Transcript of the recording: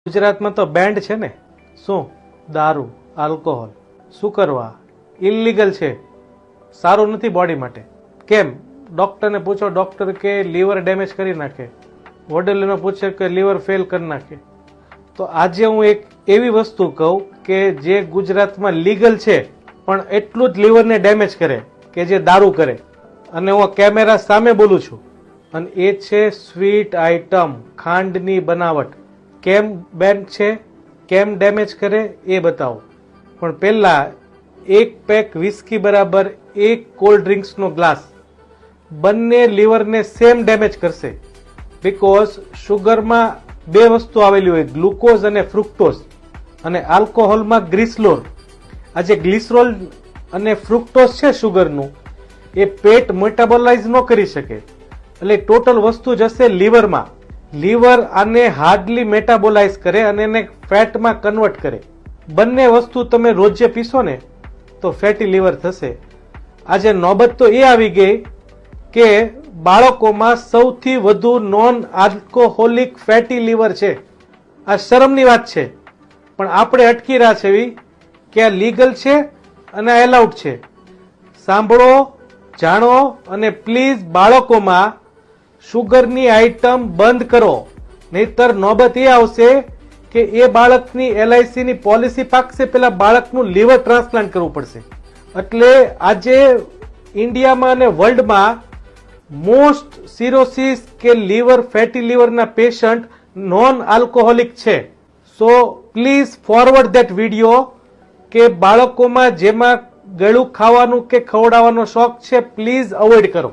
ગુજરાતમાં તો બેન્ડ છે ને, શું દારૂ, આલ્કોહોલ, શું કરવા ઇલીગલ છે, સારું નથી બોડી માટે. કેમ? ડોક્ટરને પૂછો, ડોક્ટર કે લીવર ડેમેજ કરી નાખે, વડીલોને પૂછે કે લીવર ફેલ કરી નાખે. તો આજે હું એક એવી વસ્તુ કહું કે જે ગુજરાતમાં લીગલ છે પણ એટલું જ લીવરને ડેમેજ કરે કે જે દારૂ કરે. અને હું કેમેરા સામે બોલું છું, અને એ છે સ્વીટ આઇટમ, ખાંડની બનાવટ. કેમ બેન છે, કેમ ડેમેજ કરે એ બતાવો. પણ પહેલા એક પેક વિસ્કી બરાબર એક કોલ્ડ ડ્રિંક્સનો ગ્લાસ બંને લીવરને સેમ ડેમેજ કરશે. બીકોઝ શુગરમાં બે વસ્તુ આવેલી હોય, ગ્લુકોઝ અને ફ્રુક્ટોઝ, અને આલ્કોહોલમાં ગ્લિસરોલ. આ જે ગ્લિસરોલ અને ફ્રુક્ટોઝ છે શુગરનું, એ પેટ મેટાબોલાઇઝ ન કરી શકે, એટલે ટોટલ વસ્તુ જશે લીવરમાં. લીવર આને હાર્ડલી મેટાબોલાઇઝ કરે અને એને ફેટમાં કન્વર્ટ કરે. બંને વસ્તુ તમે રોજે પીશો ને તો ફેટી લીવર થશે. આજે નોબત તો એ આવી ગઈ કે બાળકોમાં સૌથી વધુ નોન આલ્કોહોલિક ફેટી લીવર છે. આ શરમની વાત છે, પણ આપણે અટકી રહ્યા છે એવી કે આ લીગલ છે અને આ એલાઉડ છે. સાંભળો, જાણો, અને પ્લીઝ બાળકોમાં શુગરની આઇટમ બંધ કરો, નહીતર નોબત એ આવશે કે એ બાળકની LIC ની પોલિસી પાકશે, પેલા બાળકનું લીવર ટ્રાન્સપ્લાન્ટ કરવું પડશે. એટલે આજે ઇન્ડિયામાં અને વર્લ્ડમાં મોસ્ટ સિરોસિસ કે લીવર ફેટી લીવરના પેશન્ટ નોન આલ્કોહોલિક છે. So please forward that video કે બાળકોમાં જેમાં ગળું ખાવાનું કે ખવડાવવાનો શોખ છે, પ્લીઝ અવોઇડ કરો.